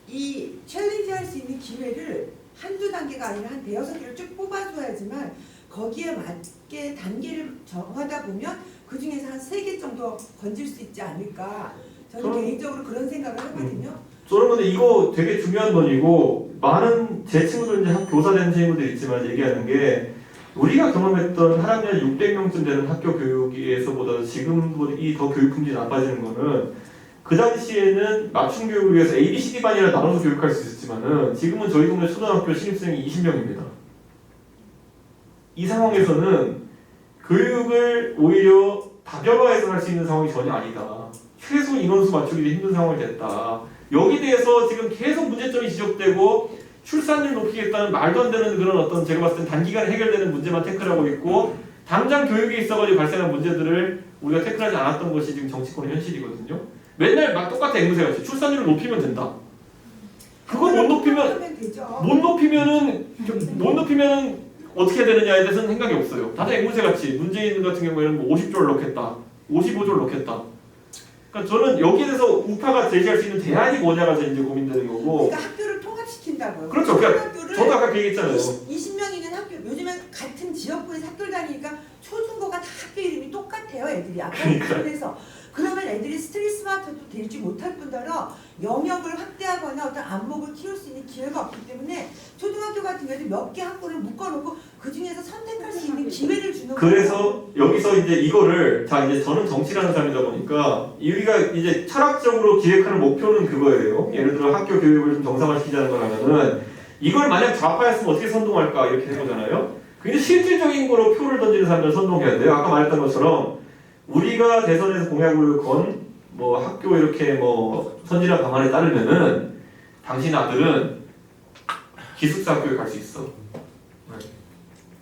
이 챌린지 할 수 있는 기회를 한두 단계가 아니라 한 대여섯 개를 쭉 뽑아줘야지만 거기에 맞게 단계를 정하다 보면 그 중에서 한 3개 정도 건질 수 있지 않을까. 저는 개인적으로 그런 생각을 하거든요. 저는 근데 이거 되게 중요한 건이고 많은 제 친구들 이제 교사 된 친구들 있지만 얘기하는 게 우리가 경험했던 한 학년에 600명쯤 되는 학교 교육에서보다 지금이 더 교육 품질이 나빠지는 거는 그 당시에는 맞춤 교육을 위해서 ABCD 반이라 나눠서 교육할 수 있었지만은 지금은 저희 동네 초등학교 신입생이 20명입니다. 이 상황에서는 교육을 오히려 다변화해서 할 수 있는 상황이 전혀 아니다. 최소 인원수 맞추기도 힘든 상황이 됐다. 여기 대해서 지금 계속 문제점이 지적되고 출산율 높이겠다는 말도 안 되는 그런 어떤 제가 봤을 땐 단기간에 해결되는 문제만 태클하고 있고 당장 교육에 있어가지고 발생한 문제들을 우리가 태클하지 않았던 것이 지금 정치권의 현실이거든요. 맨날 막 똑같아 앵무새 같이 출산율을 높이면 된다. 그걸 못 높이면은 어떻게 해야 되느냐에 대해서는 생각이 없어요. 다들 앵무새 같이 문재인 같은 경우에는 뭐 50조를 넣겠다, 55조를 넣겠다. 그러니까 저는 여기에 대해서 우파가 제시할 수 있는 대안이 뭐냐가 이제 고민되는 거고. 그러니까 학교를 통합시킨다고요. 그렇죠. 그러니까 저도 아까 그 얘기했잖아요. 20명 있는 학교, 요즘엔 같은 지역구에서 학교를 다니니까 초중고가 다 학교 이름이 똑같아요. 애들이 아까 그래서 그러면 애들이 스트리트 스마트도 되지 못할 뿐더러 영역을 확대하거나 어떤 안목을 키울 수 있는 기회가 없기 때문에 초등학교 같은 경우는 몇 개 학교를 묶어놓고 그 중에서 선택할 수 있는 기회를 주는 거예요. 그래서 여기서 이제 이거를 자 이제 저는 정치라는 사람이다 보니까 우리가 이제 철학적으로 기획하는 목표는 그거예요. 예를 들어 학교 교육을 좀 정상화시키자는 거라면은 이걸 만약 좌파였으면 어떻게 선동할까 이렇게 해보잖아요. 근데 실질적인 거로 표를 던지는 사람들을 선동해야 돼요. 아까 말했던 것처럼 우리가 대선에서 공약을 건 뭐 학교 이렇게 뭐 선진화 방안에 따르면은 당신 아들은 기숙사 학교에 갈 수 있어.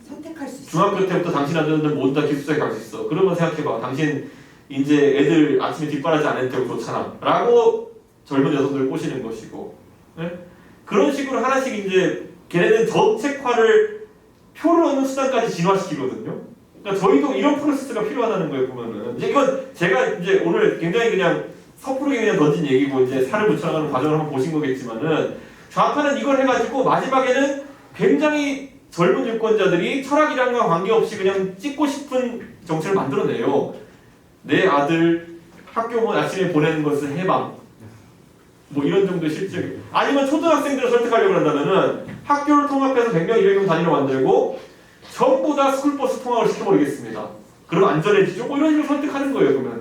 선택할 수 있어. 중학교 때부터 당신 아들은 모두 다 기숙사에 갈 수 있어. 그러면 생각해봐. 당신 이제 애들 아침에 뒷바라지 안 해도 되고 좋잖아. 라고 젊은 여성들을 꼬시는 것이고. 네? 그런 식으로 하나씩 이제 걔네는 정책화를 표를 얻는 수단까지 진화시키거든요. 그러니까 저희도 이런 프로세스가 필요하다는 거예요, 보면은. 이제 이건 제가 이제 오늘 굉장히 그냥 섣부르게 그냥 던진 얘기고 이제 살을 붙여나가는 과정을 한번 보신 거겠지만은 좌파는 이걸 해가지고 마지막에는 굉장히 젊은 유권자들이 철학이랑과 관계없이 그냥 찍고 싶은 정책을 만들어내요. 내 아들 학교 아침에 보내는 것을 해방. 뭐 이런 정도의 실질. 아니면 초등학생들을 설득하려고 한다면은 학교를 통합해서 100명, 200명 단위로 만들고 전부 다 스쿨버스 통학을 시켜버리겠습니다. 그럼 안전해지죠? 뭐 이런 식으로 설득하는 거예요, 그러면은.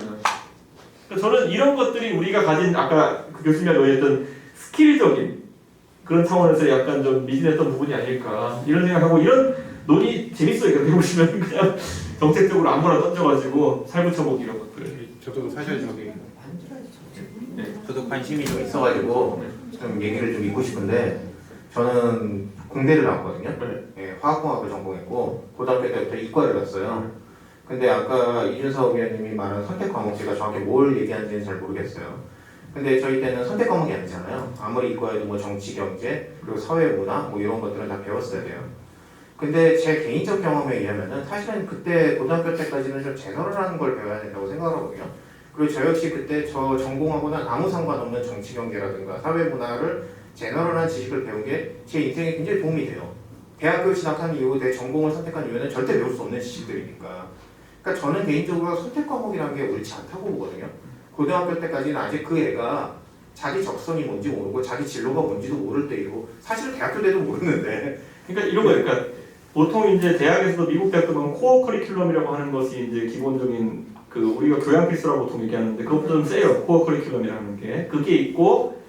그러니까 저는 이런 것들이 우리가 가진 아까 그 교수님이 얘기했던 스킬적인 그런 차원에서 약간 좀 미진했던 부분이 아닐까 이런 생각하고 이런 논의 재밌어요. 이렇게 보시면 그냥 정책적으로 아무거나 던져가지고 살붙여보기 이런 것들. 저도 사실 저기 네. 저도 관심이 좀 있어가지고 좀 얘기를 좀 읽고 싶은데 저는 공대를 나왔거든요. 네. 예, 화학공학을 전공했고 고등학교 때부터 이과를 갔어요. 근데 아까 이준석 위원님이 말한 선택 과목 제가 정확히 뭘 얘기하는지는 잘 모르겠어요. 근데 저희 때는 선택 과목이 아니잖아요. 아무리 이과에도 뭐 정치, 경제, 그리고 사회, 문화 뭐 이런 것들은 다 배웠어야 돼요. 근데 제 개인적 경험에 의하면은 사실은 그때 고등학교 때까지는 좀 제너럴한 걸 배워야 된다고 생각하거든요. 그리고 저 역시 그때 저 전공하고는 아무 상관없는 정치, 경제라든가 사회, 문화를 제너럴한 지식을 배운 게 제 인생에 굉장히 도움이 돼요. 대학교 진학한 이후 내 전공을 선택한 이유는 절대 배울 수 없는 지식들이니까. 그러니까 저는 개인적으로 선택 과목이라는 게 옳지 않다고 보거든요. 고등학교 때까지는 아직 그 애가 자기 적성이 뭔지 모르고 자기 진로가 뭔지도 모를 때이고 사실 대학교 때도 모르는데 그러니까 이런 거예요. 그러니까 보통 이제 대학에서도 미국 대학도 보면 코어 커리큘럼이라고 하는 것이 이제 기본적인 그 우리가 교양 필수라고 보통 얘기하는데 그것보다 좀 세요. 코어 커리큘럼이라는 게 그게 있고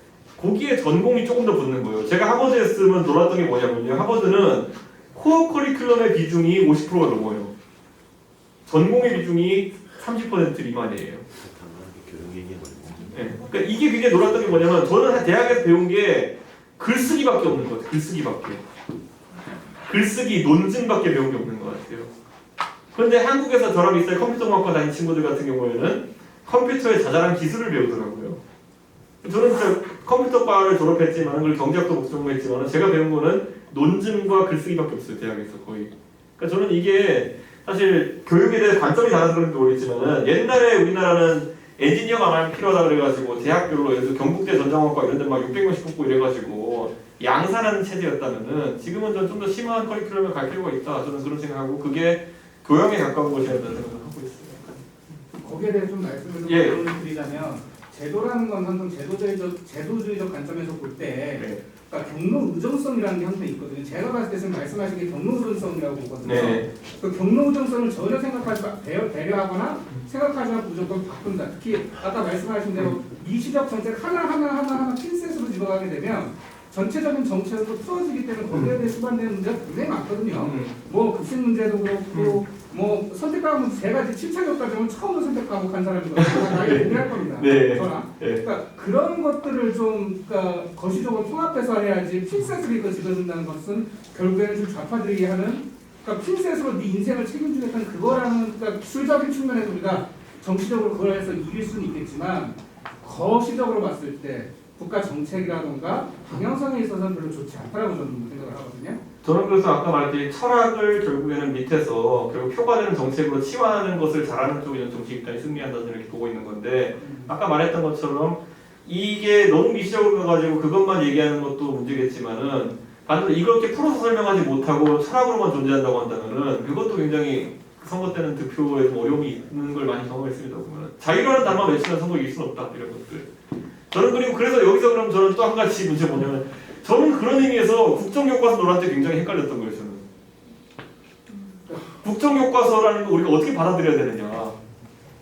거기에 전공이 조금 더 붙는 거예요. 제가 하버드에 쓰면 놀았던 게 뭐냐면요. 하버드는 코어 커리큘럼의 비중이 50%가 넘어요. 전공의 비중이 30% 미만이에요. 네. 그러니까 이게 굉장히 놀랐던 게 뭐냐면 저는 대학에서 배운 게 글쓰기밖에 없는 것 같아요. 글쓰기밖에. 글쓰기, 논증밖에 배운 게 없는 것 같아요. 그런데 한국에서 저랑 비슷하게 컴퓨터공학과 다닌 친구들 같은 경우에는 컴퓨터의 자잘한 기술을 배우더라고요. 저는 저 컴퓨터과를 졸업했지만 그리고 경제학도 복수전공했지만 제가 배운 거는 논증과 글쓰기밖에 없어요. 대학에서 거의. 그러니까 저는 이게 사실 교육에 대해 관점이 다른 그런지 모르겠지만 옛날에 우리나라는 엔지니어가 많이 필요하다 그래가지고 대학별로 예를 들어 경북대 전자공학과 이런 데 막 600명씩 뽑고 이래가지고 양산하는 체제였다면은 지금은 좀 더 심한 커리큘럼을 갈 필요가 있다. 저는 그런 생각하고 그게 교양에 가까운 것이라는 생각을 하고 있어요. 거기에 대해 좀 말씀을 좀 예. 드리자면 제도라는 건 항상 제도주의적 관점에서 볼 때 네. 그러니까 경로 의존성이라는 게 항상 있거든요. 제가 봤을 때 지금 말씀하신 게 경로 의존성이라고 보거든요. 네. 그 경로 의존성을 전혀 생각하지 배려하거나 생각하지 않고 무조건 바꾼다. 특히 아까 말씀하신 대로 미시적 정책 하나 핀셋으로 집어가게 되면 전체적인 정책으로 풀어지기 때문에 거기에 대해 수반되는 문제가 굉장히 많거든요. 뭐 급식 문제도 그렇고 뭐 선택 과목 제가 이제 7차교까지 오면 처음으로 선택 과목 한 사람이거든요. 나이 동일할 겁니다. 네. 저랑. 네. 그러니까 그런 것들을 좀 그러니까 거시적으로 통합해서 해야지 핀셋으로 이거 집어준다는 것은 결국에는 좀 좌파들이 하는 그러니까 핀셋으로 네 인생을 책임지겠다는 그거라는 그러니까 술적인 측면에서 우리가 정치적으로 그걸 해서 이길 수는 있겠지만 거시적으로 봤을 때 국가 정책이라던가 방향성에 있어서는 별로 좋지 않다라고 저는 생각을 하거든요. 저는 그래서 아까 말했듯이 철학을 결국에는 밑에서 결국 표가 되는 정책으로 치환하는 것을 잘하는 쪽이 정치 집단이 승리한다는 이렇게 보고 있는 건데 아까 말했던 것처럼 이게 너무 미시적으로 가가지고 그것만 얘기하는 것도 문제겠지만은 반대로 이렇게 풀어서 설명하지 못하고 철학으로만 존재한다고 한다면은 그것도 굉장히 선거 때는 득표에 좀 어려움이 있는 걸 많이 경험했습니다. 보면 자유라는 단어만 외치면 선거 이길 수는 없다 이런 것들. 저는 그리고 그래서 여기서 그럼 저는 또 한 가지 문제 뭐냐면 저는 그런 의미에서 국정교과서 논할 때 굉장히 헷갈렸던 거예요. 저는 국정교과서라는 거 우리가 어떻게 받아들여야 되느냐.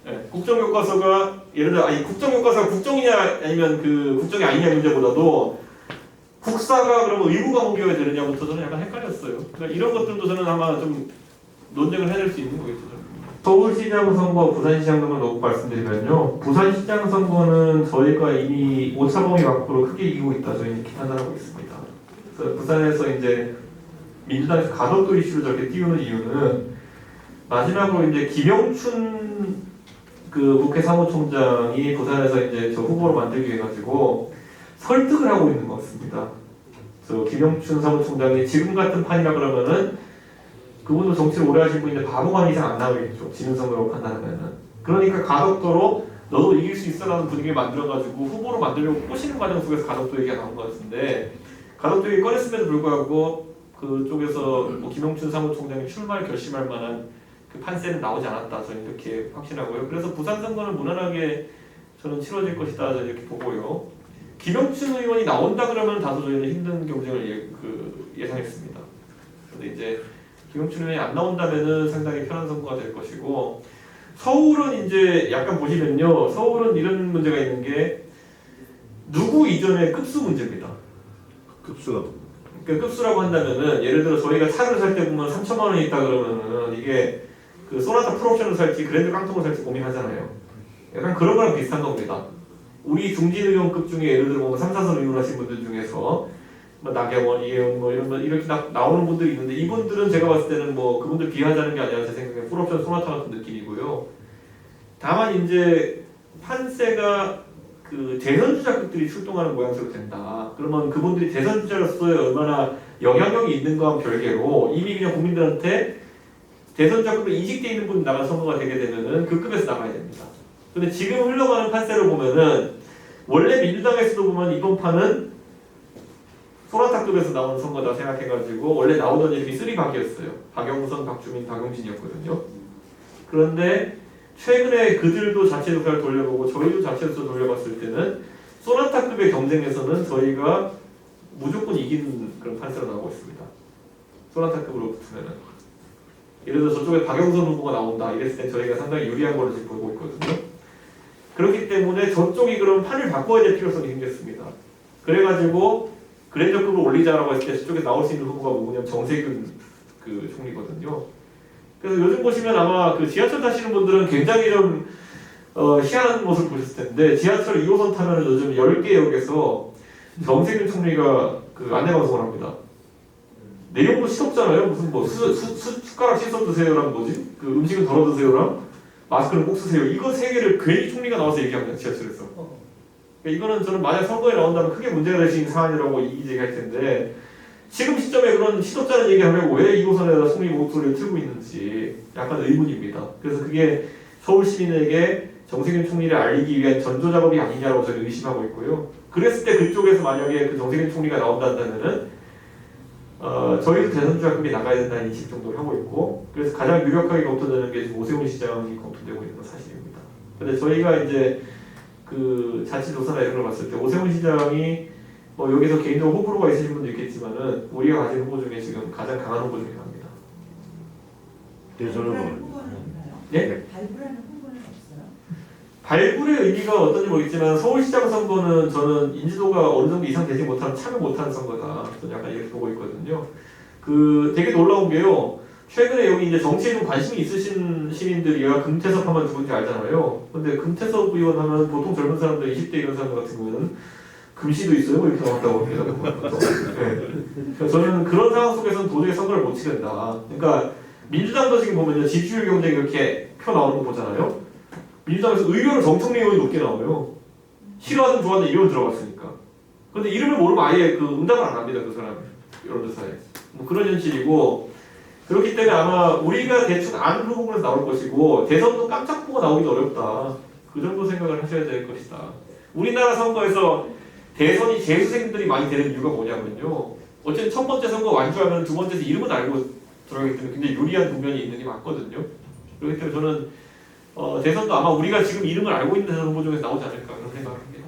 네, 국정교과서가 예를 들어 아니 국정교과서가 국정이냐 아니면 그 국정이 아니냐 문제보다도 국사가 그러면 의무 과목이어야 되느냐부터 저는 약간 헷갈렸어요. 그러니까 이런 것들도 저는 아마 좀 논쟁을 해낼 수 있는 거겠죠. 서울시장 선거, 부산시장 선거 놓고 말씀드리면요. 부산시장 선거는 저희가 이미 오차범위 밖으로 크게 이기고 있다. 저희는 이렇게 판단하고 있습니다. 그래서 부산에서 이제 민주당에서 가덕도 이슈를 저렇게 띄우는 이유는 마지막으로 이제 김영춘 그 국회 사무총장이 부산에서 이제 저 후보로 만들기 위해 가지고 설득을 하고 있는 것 같습니다. 저 김영춘 사무총장이 지금 같은 판이라 그러면은 그분도 정치를 오래 하신 분인데 바보만 이상 안 나오겠죠. 지는 선거로 판단하면은. 그러니까 가덕도로 너도 이길 수 있어라는 분위기를 만들어가지고 후보로 만들려고 꼬시는 과정 속에서 가덕도 얘기가 나온 것 같은데 가덕도 얘기 꺼냈음에도 불구하고 그쪽에서 뭐 김영춘 사무총장이 출마를 결심할 만한 그 판세는 나오지 않았다. 저는 이렇게 확신하고요. 그래서 부산 선거는 무난하게 저는 치러질 것이다. 저는 이렇게 보고요. 김영춘 의원이 나온다 그러면 다소 저희는 힘든 경쟁을 예상했습니다. 그런데 이제 김영춘 의원이 안 나온다면은 상당히 편한 선거가 될 것이고 서울은 이제 약간 보시면요. 서울은 이런 문제가 있는 게 누구 이전의 급수 문제입니다. 급수가 그 급수라고 한다면은 예를 들어 저희가 차를 살 때 보면 3천만 원이 있다 그러면은 이게 그 소나타 풀옵션을 살지 그랜드 깡통을 살지 고민하잖아요. 약간 그런 거랑 비슷한 겁니다. 우리 중진 의원급 중에 예를 들어 보면 3, 4선 의원하신 분들 중에서 뭐 나경원, 이혜원 뭐 이런 거 이렇게 나오는 분들이 있는데 이분들은 제가 봤을 때는 뭐 그분들 비하하자는 게 아니라 제 생각에 풀옵션 소나타 같은 느낌이고요. 다만 이제 판세가 그 대선주자급들이 출동하는 모양새로 된다. 그러면 그분들이 대선주자로서의 얼마나 영향력이 있는가와 별개로 이미 그냥 국민들한테 대선주자급으로 인식돼 있는 분이 나가 선거가 되게 되면은 그 급에서 나가야 됩니다. 근데 지금 흘러가는 판세를 보면은 원래 민주당에서도 보면 이번 판은 소나타급에서 나온 선거다 생각해가지고 원래 나오던 이름이 3박이었어요. 박영선, 박주민, 박용진이었거든요. 그런데 최근에 그들도 자체 조사를 돌려보고 저희도 자체 조사 돌려봤을 때는 소나타급의 경쟁에서는 저희가 무조건 이기는 그런 판세로 나오고 있습니다. 소나타급으로 붙으면은 예를 들어 저쪽에 박영선 후보가 나온다 이랬을 때 저희가 상당히 유리한 걸로 지금 보고 있거든요. 그렇기 때문에 저쪽이 그럼 판을 바꿔야 될 필요성이 생겼습니다. 그래가지고 그랜저급을 올리자라고 했을 때 저쪽에 나올 수 있는 후보가 누구냐면 정세균 그 총리거든요. 그래서 요즘 보시면 아마 그 지하철 타시는 분들은 굉장히 좀 희한한 모습을 보셨을 텐데 지하철 2호선 타면 요즘 10개 역에서 정세균 총리가 그 안내방송을 합니다. 내용도 시덥잖아요. 무슨 뭐 숟가락 씻어 드세요랑 뭐지? 그 음식은 덜어 드세요랑 마스크는 꼭 쓰세요. 이거 세 개를 괜히 총리가 나와서 얘기합니다. 지하철에서. 그러니까 이거는 저는 만약 선거에 나온다면 크게 문제가 될 수 있는 사안이라고 이기제기할 텐데 지금 시점에 그런 시덥잖은 얘기하려고 왜 2호선에다 총리 목소리를 틀고 있는지 약간 의문입니다. 그래서 그게 서울 시민에게 정세균 총리를 알리기 위한 전조 작업이 아니냐고 저는 의심하고 있고요. 그랬을 때 그쪽에서 만약에 그 정세균 총리가 나온다면은 저희도 대선주자급이 나가야 된다는 인식 정도를 하고 있고 그래서 가장 유력하게 검토되는 게 지금 오세훈 시장이 검토되고 있는 건 사실입니다. 근데 저희가 이제 그 자치 조사나 이런 걸 봤을 때 오세훈 시장이 뭐 여기서 개인적으로 호불호가 있으신 분도 있겠지만은 우리가 가진 후보 중에 지금 가장 강한 후보 중에 하나입니다. 대선은 발굴하는 뭐 후보는 없나요? 예? 발굴하는 후보는 없어요? 발굴의 의미가 어떤지 모르겠지만 서울시장 선거는 저는 인지도가 어느 정도 이상 되지 못하는 참여 못하는 선거다. 저는 약간 이렇게 보고 있거든요. 그 되게 놀라운 게요. 최근에 여기 이제 정치에 좀 관심이 있으신 시민들이야 금태섭 하면 누군지 알잖아요. 근데 금태섭 의원 하면 보통 젊은 사람들 20대 이런 사람 같은 경우는 금시도 있어요. 뭐 이렇게 나왔다고 합니다. 네. 그러니까 저는 그런 상황 속에서는 도저히 선거를 못 치른다. 그러니까 민주당도 지금 보면요. 지지율 경쟁 이렇게 표 나오는 거 보잖아요. 민주당에서 의외로 정청래 의원이 높게 나와요. 싫어하든 좋아하든 이름 들어갔으니까. 근데 이름을 모르면 아예 그 응답을 안 합니다. 그 사람 여론조사에. 뭐 그런 현실이고 그렇기 때문에 아마 우리가 대충 아는 후보에서 나올 것이고 대선도 깜짝 보고 나오기도 어렵다. 그 정도 생각을 하셔야 될 것이다. 우리나라 선거에서 대선이 재수생들이 많이 되는 이유가 뭐냐면요. 어쨌든 첫 번째 선거 완주하면 두 번째에서 이름은 알고 들어가기 때문에 굉장히 유리한 국면이 있는 게 맞거든요. 그렇기 때문에 저는 대선도 아마 우리가 지금 이름을 알고 있는 대선 후보 중에서 나오지 않을까 그런 생각을 합니다.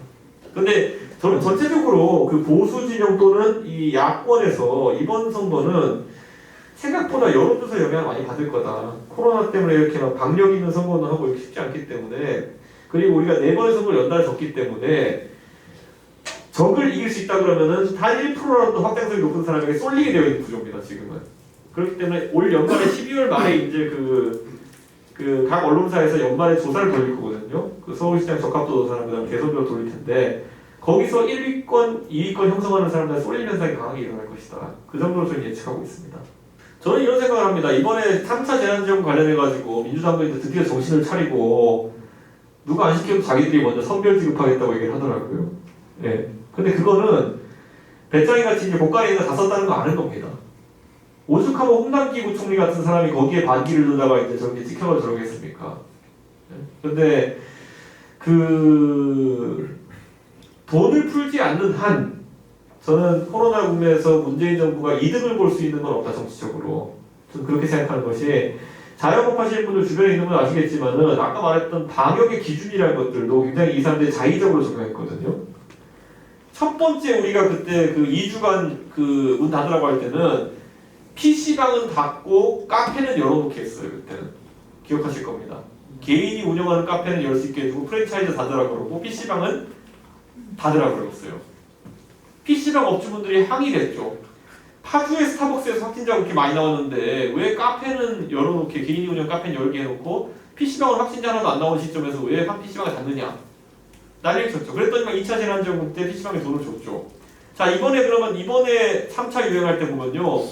근데 저는 전체적으로 그 보수 진영 또는 이 야권에서 이번 선거는 생각보다 여론조사 영향을 많이 받을 거다. 코로나 때문에 이렇게 막 박력 있는 선거는 하고 이렇게 쉽지 않기 때문에 그리고 우리가 4번의 선거를 연달아 졌기 때문에 적을 이길 수 있다 그러면은 단 1%라도 확장성이 높은 사람에게 쏠리게 되어 있는 구조입니다. 지금은. 그렇기 때문에 올 연말에 12월 말에 이제 그 각 언론사에서 연말에 조사를 돌릴 거거든요. 그 서울시장 적합도 조사랑 그다음 대선조사 돌릴 텐데 거기서 1위권, 2위권 형성하는 사람들 쏠림 현상이 강하게 일어날 것이다. 그 정도로 저는 예측하고 있습니다. 저는 이런 생각을 합니다. 이번에 3차 재난지원금 관련해가지고 민주당도 이제 드디어 정신을 차리고 누가 안 시켜도 자기들이 먼저 선별 지급하겠다고 얘기를 하더라고요. 예. 근데 그거는 배짱이 같이 이제 고가리에다 다 썼다는 거 아는 겁니다. 오죽하면 홍남기 부총리 같은 사람이 거기에 반기를 두다가 이제 저렇게 찍혀가 저러겠습니까? 예. 근데 그 돈을 풀지 않는 한 저는 코로나 국면에서 문재인 정부가 이득을 볼 수 있는 건 없다 정치적으로. 저는 그렇게 생각하는 것이 자영업하시는 분들 주변에 있는 분 아시겠지만은 아까 말했던 방역의 기준이라는 것들도 굉장히 이 사람들이 자의적으로 적용했거든요. 첫 번째 우리가 그때 그 2주간 그 문 닫으라고 할 때는 PC방은 닫고 카페는 열어놓게 했어요. 그때는 기억하실 겁니다. 개인이 운영하는 카페는 열 수 있게 해주고 프랜차이즈 닫으라고 그러고 PC방은 닫으라고 그랬어요. PC방 업주분들이 항의를 했죠. 파주의 스타벅스에서 확진자가 그렇게 많이 나왔는데 왜 카페는 열어놓게 개인 운영 카페는 열게 해놓고 PC방은 확진자 하나도 안 나온 시점에서 왜 PC방을 닫느냐 난리를 쳤죠. 그랬더니 막 2차 재난지원금 때 PC방에 돈을 줬죠. 자 이번에 그러면 이번에 3차 유행할 때 보면요.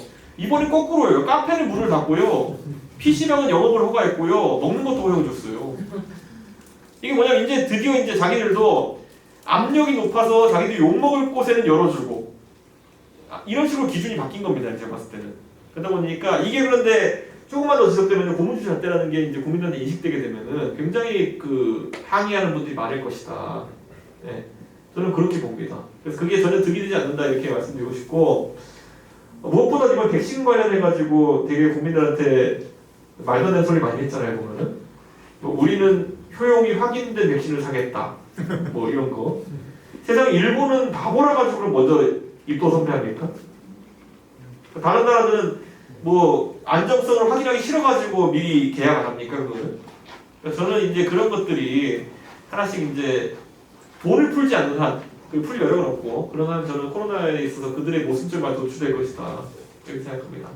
이번에 거꾸로예요. 카페는 문을 닫고요. PC방은 영업을 허가했고요. 먹는 것도 허용을 줬어요. 이게 뭐냐면 이제 드디어 이제 자기들도 압력이 높아서 자기들이 욕먹을 곳에는 열어주고 이런 식으로 기준이 바뀐 겁니다. 제가 봤을 때는. 그러다 보니까 이게 그런데 조금만 더 지속되면 고무줄 잣대라는 게 이제 국민들한테 인식되게 되면은 굉장히 그 항의하는 분들이 많을 것이다. 네. 저는 그렇게 봅니다. 그래서 그게 전혀 득이 되지 않는다 이렇게 말씀드리고 싶고 무엇보다 이번 백신 관련해가지고 되게 국민들한테 말도 안 되는 소리 많이 했잖아요 보면은 뭐 우리는 효용이 확인된 백신을 사겠다 뭐 이런 거 세상 일본은 바보라 가지고 먼저 입도 선패합니까? 다른 나라들은 뭐 안정성을 확인하기 싫어가지고 미리 계약 안 합니까 그거는? 그러니까 저는 이제 그런 것들이 하나씩 이제 돈을 풀지 않는 한 풀 여력은 없고 그런 한 저는 코로나에 있어서 그들의 모순점만 도출될 것이다 이렇게 생각합니다.